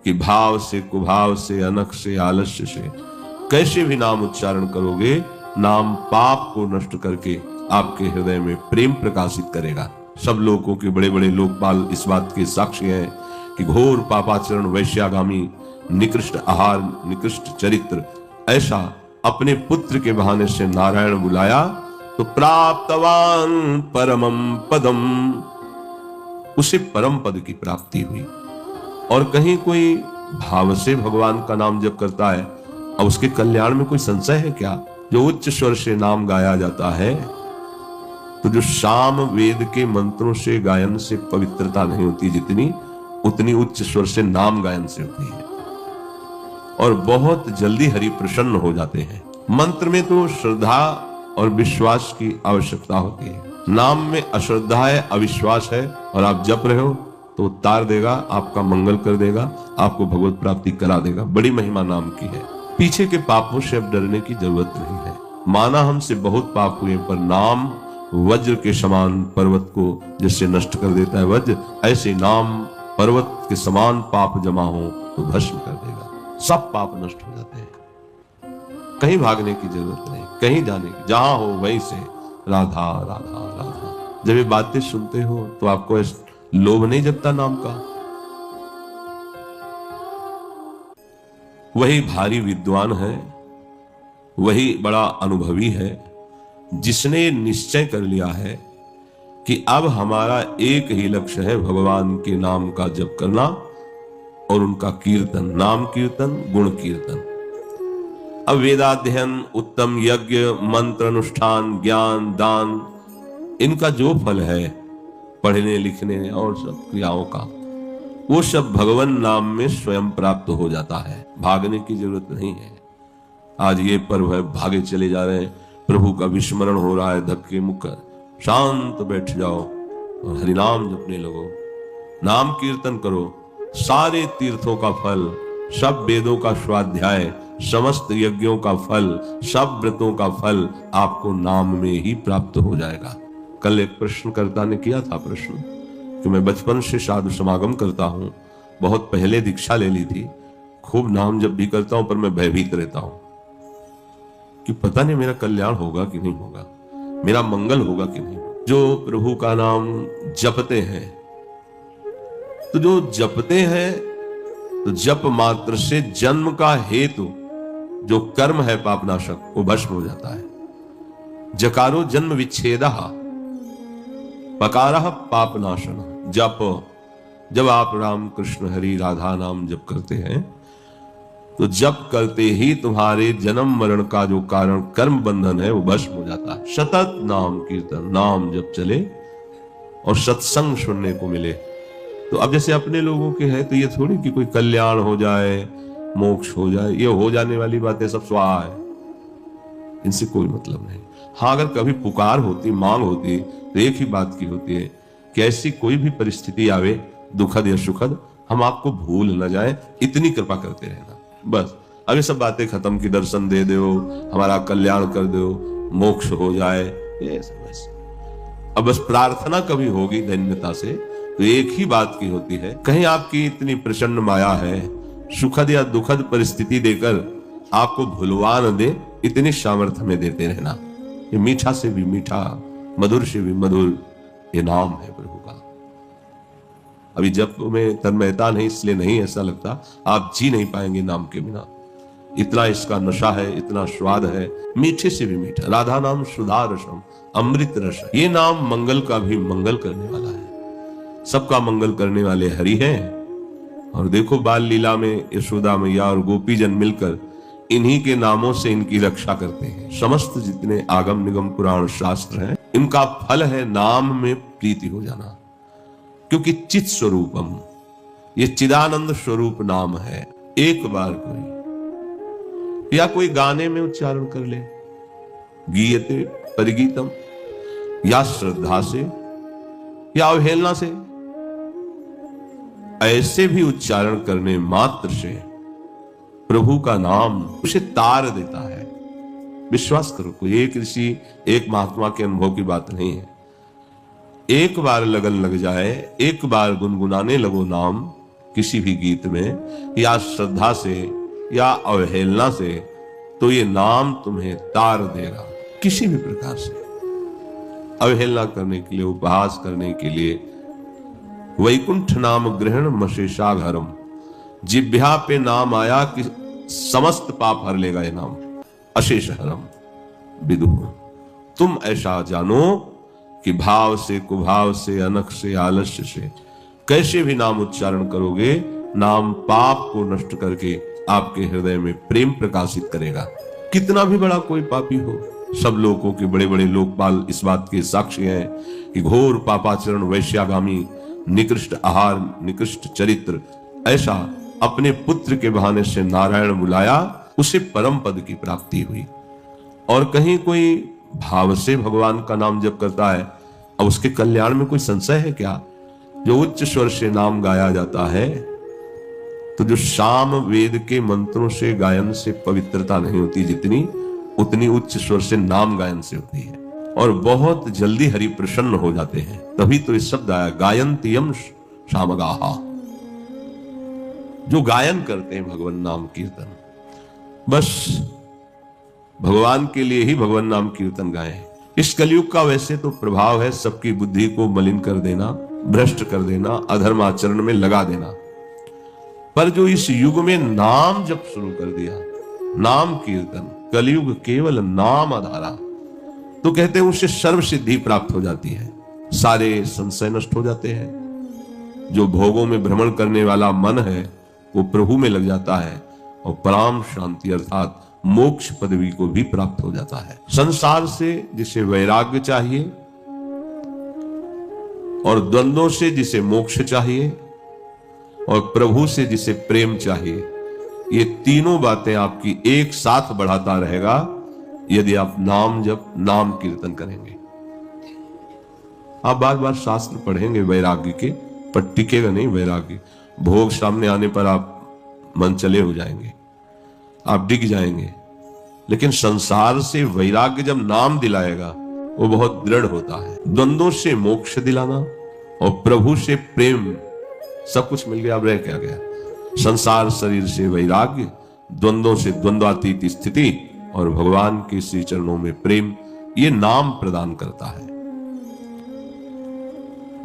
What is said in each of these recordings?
कि भाव से, कुभाव से, अनख से, आलस्य से कैसे भी नाम उच्चारण करोगे, नाम पाप को नष्ट करके आपके हृदय में प्रेम प्रकाशित करेगा। सब लोगों के बड़े बड़े लोकपाल इस बात के साक्षी हैं कि घोर पापाचरण, वैश्यागामी, निकृष्ट आहार, निकृष्ट चरित्र, ऐसा अपने पुत्र के बहाने से नारायण बुलाया तो प्राप्तवान परमम पदम, उसे परम पद की प्राप्ति हुई। और कहीं कोई भाव से भगवान का नाम जप करता है और उसके कल्याण में कोई संशय है क्या? जो उच्च स्वर से नाम गाया जाता है, तो जो शाम वेद के मंत्रों से गायन से पवित्रता नहीं होती जितनी, उतनी उच्च स्वर से नाम गायन से होती है और बहुत जल्दी हरि प्रसन्न हो जाते हैं। मंत्र में तो श्रद्धा और विश्वास की आवश्यकता होती है, नाम में अश्रद्धा है, अविश्वास है और आप जप रहे हो तो तार देगा, आपका मंगल कर देगा, आपको भगवत प्राप्ति करा देगा। बड़ी महिमा नाम की है। पीछे के पापों से अब डरने की जरूरत नहीं है। माना हमसे बहुत पाप हुए, पर नाम वज्र के समान पर्वत को जिससे नष्ट कर देता है वज्र, ऐसे नाम पर्वत के समान पाप जमा हो तो भस्म कर देगा। सब पाप नष्ट हो जाते हैं। कहीं भागने की जरूरत नहीं, कहीं जाने की, जहां हो वहीं से राधा राधा राधा। जब ये बातें सुनते हो तो आपको लोभ नहीं जगता नाम का? वही भारी विद्वान है, वही बड़ा अनुभवी है, जिसने निश्चय कर लिया है कि अब हमारा एक ही लक्ष्य है, भगवान के नाम का जप करना और उनका कीर्तन, नाम कीर्तन, गुण कीर्तन। अब वेदाध्ययन, उत्तम यज्ञ, मंत्र अनुष्ठान, ज्ञान, दान, इनका जो फल है पढ़ने लिखने और सब क्रियाओं का, वो सब भगवान नाम में स्वयं प्राप्त हो जाता है। भागने की जरूरत नहीं है। आज ये पर्व है, भागे चले जा रहे हैं, प्रभु का विस्मरण हो रहा है, धक्के मुक्कर, शांत बैठ जाओ और हरिनाम जपने लगो, नाम कीर्तन करो। सारे तीर्थों का फल, सब वेदों का स्वाध्याय, समस्त यज्ञों का फल, सब व्रतों का फल आपको नाम में ही प्राप्त हो जाएगा। कल एक प्रश्नकर्ता ने किया था प्रश्न कि मैं बचपन से साधु समागम करता हूं, बहुत पहले दीक्षा ले ली थी, खूब नाम जप भी करता हूं, पर मैं भयभीत रहता हूं कि पता नहीं मेरा कल्याण होगा कि नहीं होगा, मेरा मंगल होगा कि नहीं। जो प्रभु का नाम जपते हैं, तो जो जपते हैं तो जप मात्र से जन्म का हेतु जो कर्म है पापनाशक, वो भस्म हो जाता है। जकारो जन्म विच्छेदः, पकारः पापनाशन। जप, जब आप राम कृष्ण हरि राधा नाम जप करते हैं तो जप करते ही तुम्हारे जन्म मरण का जो कारण कर्म बंधन है वो भस्म हो जाता है। सतत नाम कीर्तन, नाम जप चले और सत्संग सुनने को मिले। तो अब जैसे अपने लोगों के है तो ये थोड़ी कि कोई कल्याण हो जाए, मोक्ष हो जाए, ये हो जाने वाली बातें सब स्वाहा है, इनसे कोई मतलब नहीं। हाँ, अगर कभी पुकार होती, मांग होती, तो एक ही बात की होती है कि ऐसी कोई भी परिस्थिति आवे, दुखद या सुखद, हम आपको भूल न जाए, इतनी कृपा करते रहना बस। अब ये सब बातें खत्म की दर्शन दे दो, हमारा कल्याण कर दो, मोक्ष हो जाए, ये सब ऐसे। अब बस प्रार्थना कभी होगी धन्यता से तो एक ही बात की होती है, कहीं आपकी इतनी प्रचंड माया है, सुखद या दुखद परिस्थिति देकर आपको भुलवा न दे, इतनी सामर्थ्य में देते रहना। ये मीठा से भी मीठा, मधुर से भी मधुर ये नाम है प्रभु का। अभी जब में तन्मयता नहीं, इसलिए नहीं ऐसा लगता, आप जी नहीं पाएंगे नाम के बिना। इतना इसका नशा है, इतना स्वाद है, मीठे से भी मीठा। राधा नाम सुधा रसम, अमृत रस। ये नाम मंगल का भी मंगल करने वाला है, सबका मंगल करने वाले हरि हैं। और देखो बाल लीला में यशोदा मैया और गोपीजन मिलकर इन्हीं के नामों से इनकी रक्षा करते हैं। समस्त जितने आगम निगम पुराण शास्त्र हैं, इनका फल है नाम में प्रीति हो जाना, क्योंकि चित स्वरूपम, ये चिदानंद स्वरूप नाम है। एक बार कोई या कोई गाने में उच्चारण कर ले, गीयते परिगीतम, या श्रद्धा से या अवहेलना से, ऐसे भी उच्चारण करने मात्र से प्रभु का नाम उसे तार देता है। विश्वास करो, कोई एक ऋषि, एक महात्मा के अनुभव की बात नहीं है। एक बार लगन लग जाए, एक बार गुनगुनाने लगो नाम, किसी भी गीत में या श्रद्धा से या अवहेलना से, तो ये नाम तुम्हें तार देगा। किसी भी प्रकार से अवहेलना करने के लिए, उपहास करने के लिए, वैकुंठ नाम ग्रहण मशेषाघरम, जिभ्या पे नाम आया कि समस्त पाप हर लेगा ये नाम, अशेष हरम विदुः। तुम ऐसा जानो कि भाव से, कुभाव से, अनख से, आलस्य से कैसे भी नाम उच्चारण करोगे, नाम पाप को नष्ट करके आपके हृदय में प्रेम प्रकाशित करेगा। कितना भी बड़ा कोई पापी हो, सब लोगों के बड़े बड़े लोकपाल इस बात के साक्षी हैं कि घोर पापाचरण, वैश्यागामी, निकृष्ट आहार, निकृष्ट चरित्र, ऐसा अपने पुत्र के बहाने से नारायण बुलाया, उसे परम पद की प्राप्ति हुई। और कहीं कोई भाव से भगवान का नाम जप करता है, अब उसके कल्याण में कोई संशय है क्या? जो उच्च स्वर से नाम गाया जाता है, तो जो साम वेद के मंत्रों से गायन से पवित्रता नहीं होती जितनी, उतनी उच्च स्वर से नाम गायन से होती है, और बहुत जल्दी हरि प्रसन्न हो जाते हैं। तभी तो इस शब्द आया गायन्त्यम सामगाहा, जो गायन करते हैं भगवान नाम कीर्तन, बस भगवान के लिए ही भगवान नाम कीर्तन गाएं। इस कलयुग का वैसे तो प्रभाव है सबकी बुद्धि को मलिन कर देना, भ्रष्ट कर देना, अधर्म आचरण में लगा देना, पर जो इस युग में नाम जब शुरू कर दिया, नाम कीर्तन, कलयुग केवल नाम आधारा, तो कहते हैं उससे सर्व सिद्धि प्राप्त हो जाती है, सारे संशय नष्ट हो जाते हैं। जो भोगों में भ्रमण करने वाला मन है वो प्रभु में लग जाता है, और परम शांति अर्थात मोक्ष पदवी को भी प्राप्त हो जाता है। संसार से जिसे वैराग्य चाहिए, और द्वंद्वों से जिसे मोक्ष चाहिए, और प्रभु से जिसे प्रेम चाहिए, ये तीनों बातें आपकी एक साथ बढ़ाता रहेगा यदि आप नाम जप, नाम कीर्तन करेंगे। आप बार बार शास्त्र पढ़ेंगे वैराग्य के, पर टिकेगा नहीं वैराग्य। भोग सामने आने पर आप मन चले हो जाएंगे, आप डिग जाएंगे। लेकिन संसार से वैराग्य जब नाम दिलाएगा वो बहुत दृढ़ होता है। द्वंद्वों से मोक्ष दिलाना और प्रभु से प्रेम, सब कुछ मिल गया, अब रह क्या गया? संसार शरीर से वैराग्य, द्वंद्वों से द्वंद्वातीत स्थिति, और भगवान के श्री चरणों में प्रेम, ये नाम प्रदान करता है।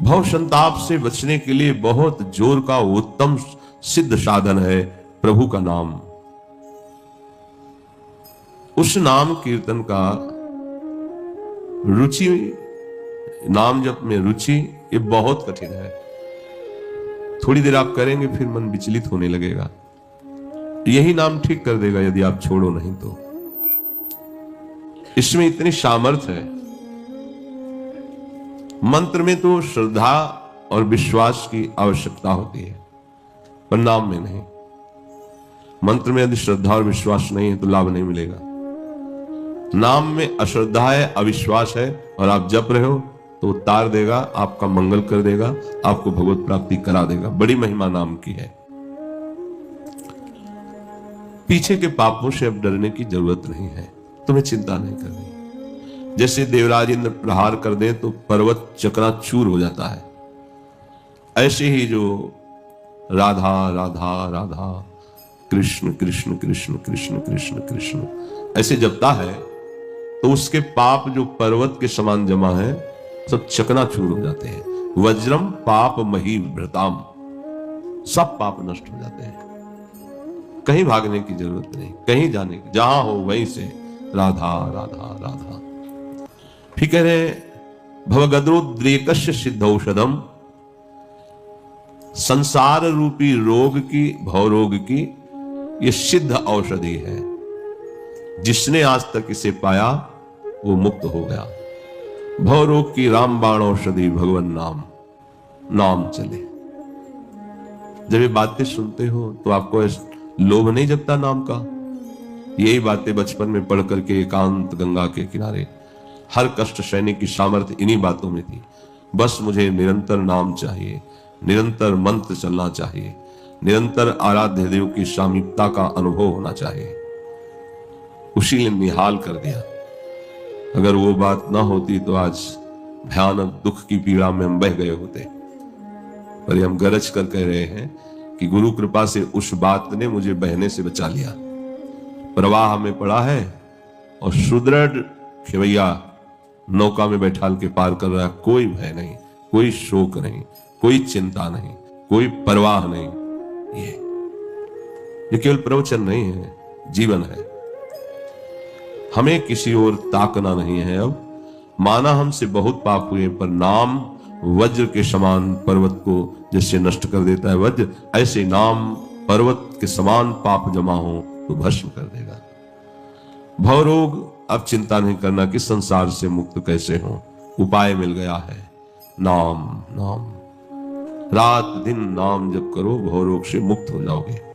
भव संताप से बचने के लिए बहुत जोर का उत्तम सिद्ध साधन है प्रभु का नाम। उस नाम कीर्तन का रुचि, नाम जप में रुचि, ये बहुत कठिन है। थोड़ी देर आप करेंगे फिर मन विचलित होने लगेगा। यही नाम ठीक कर देगा यदि आप छोड़ो नहीं तो। इसमें इतनी सामर्थ्य है। मंत्र में तो श्रद्धा और विश्वास की आवश्यकता होती है, पर नाम में नहीं। मंत्र में यदि श्रद्धा और विश्वास नहीं है तो लाभ नहीं मिलेगा। नाम में अश्रद्धा है, अविश्वास है, और आप जप रहे हो तो उतार देगा, आपका मंगल कर देगा, आपको भगवत प्राप्ति करा देगा। बड़ी महिमा नाम की है। पीछे के पापों से अब डरने की जरूरत नहीं है, तुम्हें चिंता नहीं करनी। जैसे देवराज इंद्र प्रहार कर दे तो पर्वत चकनाचूर हो जाता है, ऐसे ही जो राधा राधा राधा, कृष्ण कृष्ण कृष्ण कृष्ण कृष्ण कृष्ण ऐसे जपता है, तो उसके पाप जो पर्वत के समान जमा है सब चकनाचूर हो जाते हैं। वज्रम पाप मही भ्रताम, सब पाप नष्ट हो जाते हैं। कहीं भागने की जरूरत नहीं, कहीं जाने की, जहां हो वहीं से राधा राधा राधा। फिर कह रहे भवगद्रोद्रेकस्य सिद्धौषधम, संसार रूपी रोग की, भवरोग की ये सिद्ध औषधि है। जिसने आज तक इसे पाया वो मुक्त हो गया। भवरोग की रामबाण औषधि भगवान नाम, नाम चले। जब ये बातें सुनते हो तो आपको लोभ नहीं जगता नाम का? यही बातें बचपन में पढ़ करके एकांत गंगा के किनारे हर कष्ट सहने की सामर्थ्य इन्हीं बातों में थी। बस मुझे निरंतर नाम चाहिए, निरंतर मंत्र चलना चाहिए, निरंतर आराध्य देव की सामीप्यता का अनुभव होना चाहिए। उसी ने निहाल कर दिया। अगर वो बात ना होती तो आज भयानक दुख की पीड़ा में हम बह गए होते। पर हम गरज कर कह रहे हैं कि गुरु कृपा से उस बात ने मुझे बहने से बचा लिया। प्रवाह में पड़ा है और सुदृढ़ खेवैया नौका में बैठाल के पार कर रहा है। कोई भय नहीं, कोई शोक नहीं, कोई चिंता नहीं, कोई परवाह नहीं। ये केवल प्रवचन नहीं है, जीवन है। हमें किसी और ताकना नहीं है। अब माना हमसे बहुत पाप हुए, पर नाम वज्र के समान पर्वत को जैसे नष्ट कर देता है वज्र, ऐसे नाम पर्वत के समान पाप जमा हो तो भस्म कर देगा। भवरोग अब चिंता नहीं करना कि संसार से मुक्त कैसे हो। उपाय मिल गया है, नाम नाम। रात दिन नाम जप करो, भवरोग से मुक्त हो जाओगे।